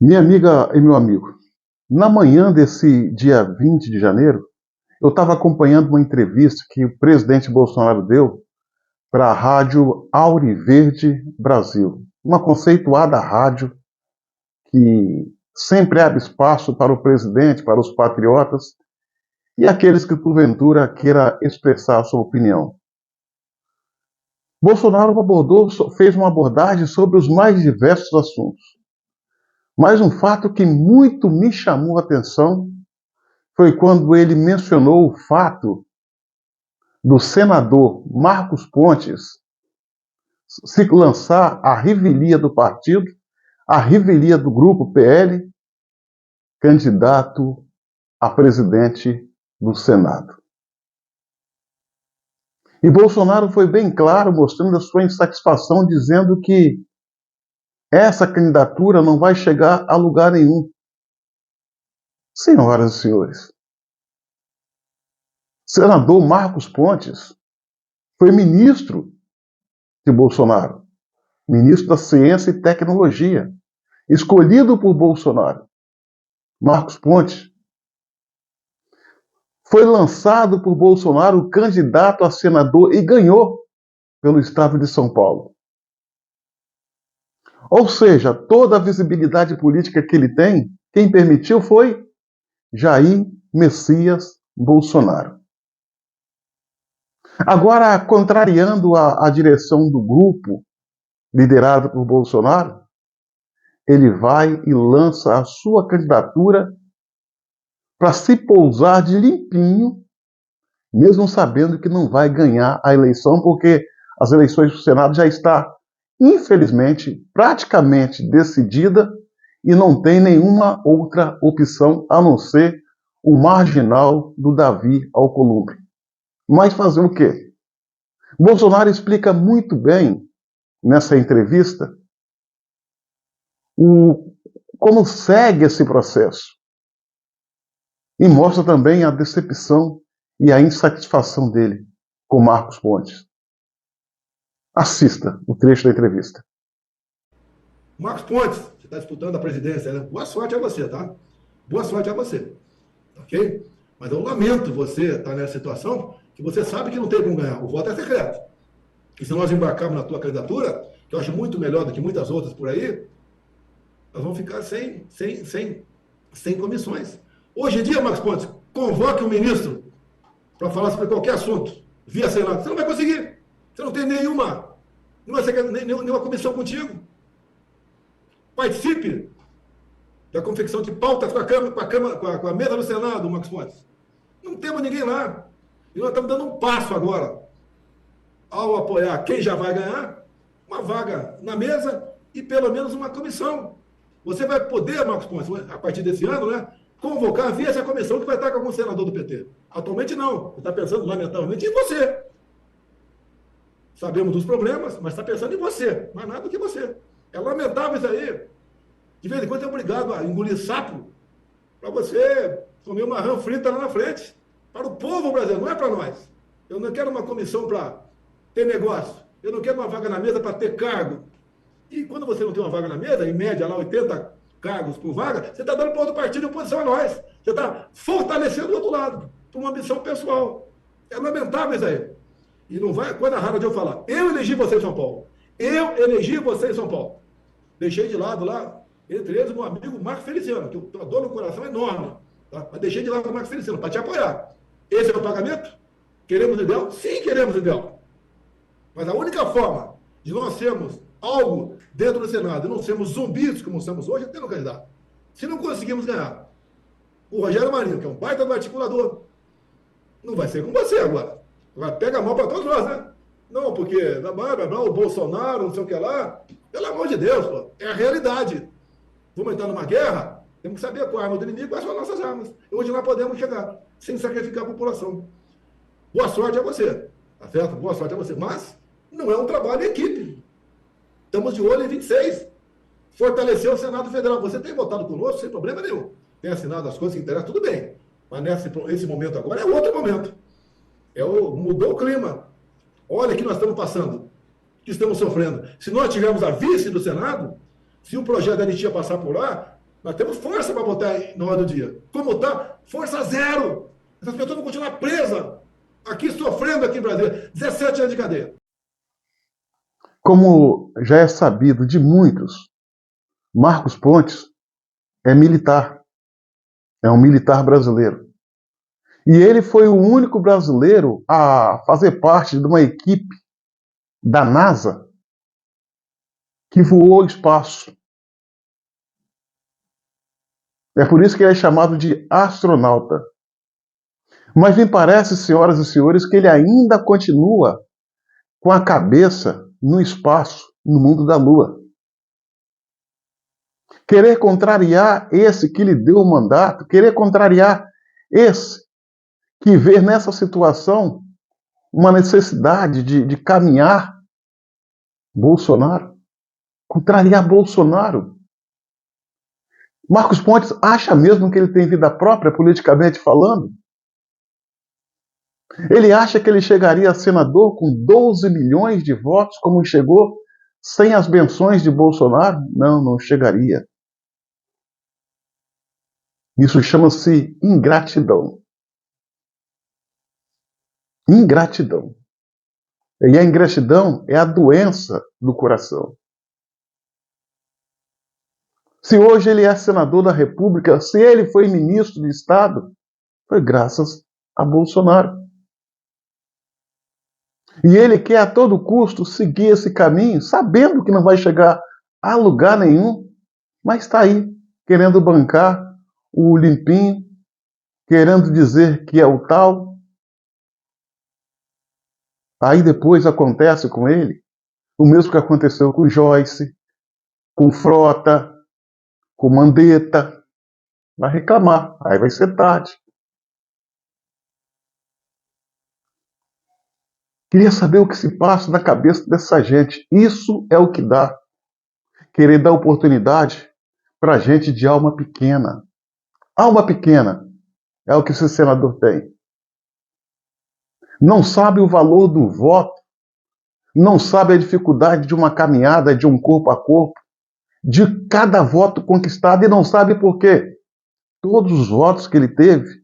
Minha amiga e meu amigo, na manhã desse dia 20 de janeiro, eu estava acompanhando uma entrevista que o presidente Bolsonaro deu para a rádio Auriverde Brasil, uma conceituada rádio que sempre abre espaço para o presidente, para os patriotas e aqueles que porventura queira expressar a sua opinião. Bolsonaro fez uma abordagem sobre os mais diversos assuntos. Mas um fato que muito me chamou a atenção foi quando ele mencionou o fato do senador Marcos Pontes se lançar a revelia do partido, a revelia do grupo PL, candidato a presidente do Senado. E Bolsonaro foi bem claro, mostrando a sua insatisfação, dizendo que essa candidatura não vai chegar a lugar nenhum. Senhoras e senhores, senador Marcos Pontes foi ministro de Bolsonaro, ministro da Ciência e Tecnologia, escolhido por Bolsonaro. Marcos Pontes foi lançado por Bolsonaro candidato a senador e ganhou pelo estado de São Paulo. Ou seja, toda a visibilidade política que ele tem, quem permitiu foi Jair Messias Bolsonaro. Agora, contrariando a direção do grupo liderado por Bolsonaro, ele vai e lança a sua candidatura para se pousar de limpinho, mesmo sabendo que não vai ganhar a eleição, porque as eleições do Senado já está, infelizmente, praticamente decidida e não tem nenhuma outra opção a não ser o marginal do Davi Alcolumbre. Mas fazer o quê? Bolsonaro explica muito bem nessa entrevista como segue esse processo e mostra também a decepção e a insatisfação dele com Marcos Pontes. Assista o trecho da entrevista. Marcos Pontes, você está disputando a presidência, né? Boa sorte a você, tá? Boa sorte a você, ok? Mas eu lamento você estar nessa situação que você sabe que não tem como ganhar. O voto é secreto. E se nós embarcarmos na tua candidatura, que eu acho muito melhor do que muitas outras por aí, nós vamos ficar sem comissões. Hoje em dia, Marcos Pontes, convoque um ministro para falar sobre qualquer assunto via Senado. Você não vai conseguir. Você não tem nenhuma comissão contigo. Participe da confecção de pautas com a mesa do Senado, Marcos Pontes. Não temos ninguém lá. E nós estamos dando um passo agora ao apoiar quem já vai ganhar uma vaga na mesa e pelo menos uma comissão. Você vai poder, Marcos Pontes, a partir desse ano, né, convocar via essa comissão que vai estar com algum senador do PT. Atualmente não. Você está pensando, lamentavelmente, em você. Sabemos dos problemas, mas está pensando em você. Mais nada do que você. É lamentável isso aí. De vez em quando é obrigado a engolir sapo para você comer uma rã frita lá na frente. Para o povo brasileiro, não é para nós. Eu não quero uma comissão para ter negócio. Eu não quero uma vaga na mesa para ter cargo. E quando você não tem uma vaga na mesa, em média lá 80 cargos por vaga, você está dando para outro partido em oposição a nós. Você está fortalecendo o outro lado, por uma ambição pessoal. É lamentável isso aí. E não vai, quando a rádio eu falar, eu elegi você em São Paulo. Eu elegi você em São Paulo. Deixei de lado lá, entre eles, o meu amigo Marco Feliciano, que eu tenho uma dor no coração enorme. Tá? Mas deixei de lado o Marco Feliciano para te apoiar. Esse é o pagamento? Queremos o ideal? Sim, queremos o ideal. Mas a única forma de nós sermos algo dentro do Senado e não sermos zumbis como somos hoje é tendo um candidato. Se não conseguimos ganhar o Rogério Marinho, que é um baita do articulador, não vai ser com você agora. Vai pegar mal para todos nós, né? Não, porque o Bolsonaro, não sei o que lá. Pelo amor de Deus, pô, é a realidade. Vamos entrar numa guerra, temos que saber qual a arma do inimigo e quais são as nossas armas. E onde nós podemos chegar, sem sacrificar a população. Boa sorte a você, tá certo? Boa sorte a você. Mas não é um trabalho em equipe. Estamos de olho em 26. Fortalecer o Senado Federal. Você tem votado conosco sem problema nenhum. Tem assinado as coisas que interessam, tudo bem. Mas esse momento agora é outro momento. Mudou o clima. Olha o que nós estamos passando, que estamos sofrendo. Se nós tivermos a vice do Senado, se o projeto da anistia passar por lá, Nós temos força para botar no ordem do dia. Como está? Força zero. Essas pessoas vão continuar presas aqui, sofrendo aqui em Brasília. 17 anos de cadeia. Como já é sabido de muitos, Marcos Pontes é militar, é um militar brasileiro. E ele foi o único brasileiro a fazer parte de uma equipe da NASA que voou ao espaço. É por isso que ele é chamado de astronauta. Mas me parece, senhoras e senhores, que ele ainda continua com a cabeça no espaço, no mundo da Lua. Querer contrariar esse que lhe deu o mandato, querer contrariar esse que vê nessa situação uma necessidade de caminhar Bolsonaro, contrariar Bolsonaro. Marcos Pontes acha mesmo que ele tem vida própria, politicamente falando? Ele acha que ele chegaria a senador com 12 milhões de votos, como chegou, sem as benções de Bolsonaro? Não, não chegaria. Isso chama-se ingratidão. Ingratidão. E a ingratidão é a doença do coração. Se hoje ele é senador da República, se ele foi ministro de Estado, foi graças a Bolsonaro. E ele quer a todo custo seguir esse caminho, sabendo que não vai chegar a lugar nenhum, mas está aí, querendo bancar o limpinho, querendo dizer que é o tal. Aí depois acontece com ele o mesmo que aconteceu com Joyce, com Frota, com Mandetta. Vai reclamar, aí vai ser tarde. Queria saber o que se passa na cabeça dessa gente. Isso é o que dá. Querer dar oportunidade para gente de alma pequena. Alma pequena é o que esse senador tem. Não sabe o valor do voto, não sabe a dificuldade de uma caminhada, de um corpo a corpo, de cada voto conquistado, e não sabe por quê. Todos os votos que ele teve,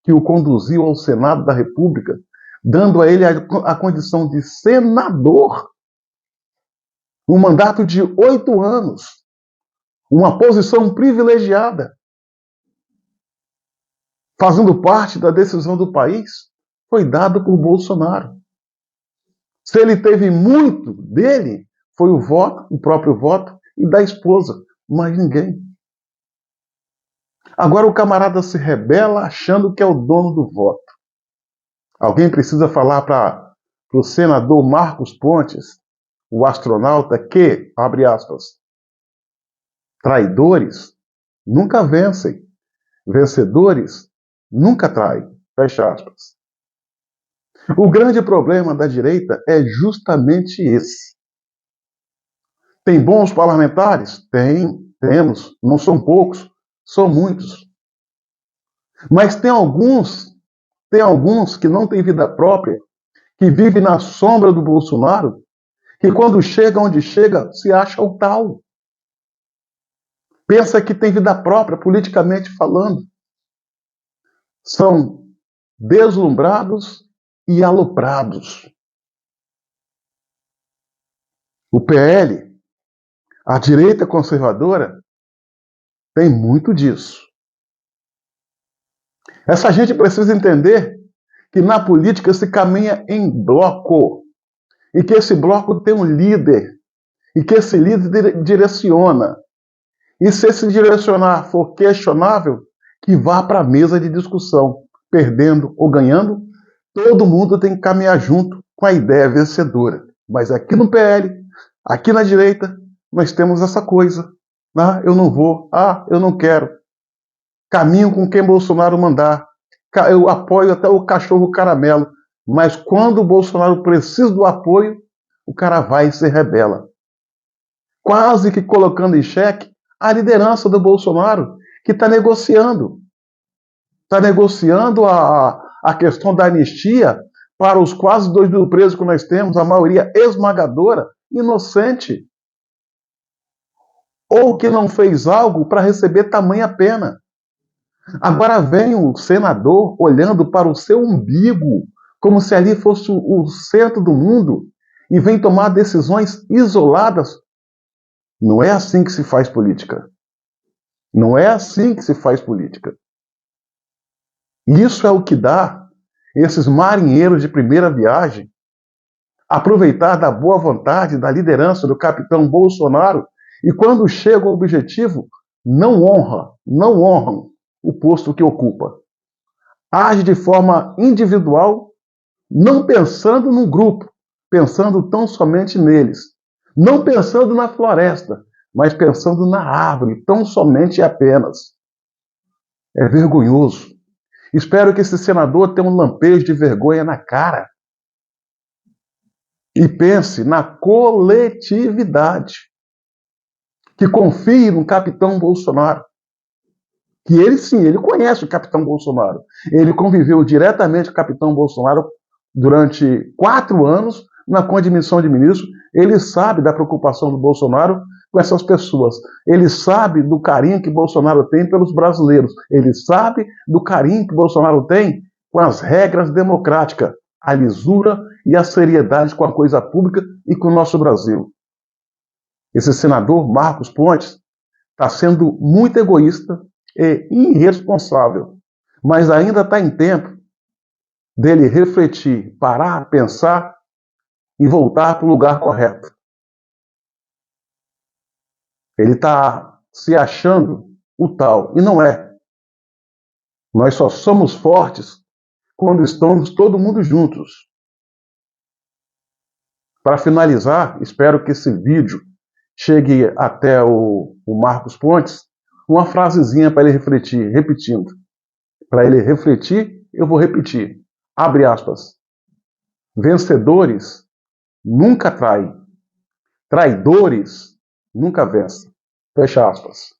que o conduziu ao Senado da República, dando a ele a condição de senador, um mandato de 8 anos, uma posição privilegiada, fazendo parte da decisão do país, foi dado por Bolsonaro. Se ele teve muito dele, foi o voto, o próprio voto, e da esposa, mas ninguém. Agora o camarada se rebela achando que é o dono do voto. Alguém precisa falar para o senador Marcos Pontes, o astronauta, que, abre aspas, traidores nunca vencem, vencedores nunca traem, fecha aspas. O grande problema da direita é justamente esse. Tem bons parlamentares? Temos. Não são poucos, são muitos. Mas tem alguns que não têm vida própria, que vivem na sombra do Bolsonaro, que quando chega onde chega, se acha o tal. Pensa que tem vida própria, politicamente falando. São deslumbrados e aloprados. O PL, a direita conservadora, tem muito disso. Essa gente precisa entender que na política se caminha em bloco, e que esse bloco tem um líder, e que esse líder direciona. E se esse direcionar for questionável, que vá para a mesa de discussão, perdendo ou ganhando, todo mundo tem que caminhar junto com a ideia vencedora. Mas aqui no PL, aqui na direita, nós temos essa coisa. Ah, eu não vou. Ah, eu não quero. Caminho com quem Bolsonaro mandar. Eu apoio até o cachorro caramelo. Mas quando o Bolsonaro precisa do apoio, o cara vai e se rebela. Quase que colocando em xeque a liderança do Bolsonaro, que está negociando. Está negociando a questão da anistia para os quase 2 mil presos que nós temos, a maioria esmagadora, inocente. ou que não fez algo para receber tamanha pena. Agora vem o senador olhando para o seu umbigo, como se ali fosse o centro do mundo, e vem tomar decisões isoladas. Não é assim que se faz política. Não é assim que se faz política. Isso é o que dá esses marinheiros de primeira viagem aproveitar da boa vontade, da liderança do capitão Bolsonaro, e quando chega ao objetivo, não honram o posto que ocupa. Age de forma individual, não pensando no grupo, pensando tão somente neles. Não pensando na floresta, mas pensando na árvore, tão somente e apenas. É vergonhoso. Espero que esse senador tenha um lampejo de vergonha na cara e pense na coletividade, que confie no capitão Bolsonaro, que ele sim, ele conhece o capitão Bolsonaro, ele conviveu diretamente com o capitão Bolsonaro durante 4 anos na condição de ministro, ele sabe da preocupação do Bolsonaro com essas pessoas, ele sabe do carinho que Bolsonaro tem pelos brasileiros, ele sabe do carinho que Bolsonaro tem com as regras democráticas, a lisura e a seriedade com a coisa pública e com o nosso Brasil. Esse senador, Marcos Pontes, está sendo muito egoísta e irresponsável, mas ainda está em tempo dele refletir, parar, pensar e voltar para o lugar correto. Ele está se achando o tal, e não é. Nós só somos fortes quando estamos todo mundo juntos. Para finalizar, espero que esse vídeo chegue até o Marcos Pontes, uma frasezinha para ele refletir, repetindo. Para ele refletir, eu vou repetir. Abre aspas. Vencedores nunca traem. Traidores nunca vencem. Fecha aspas.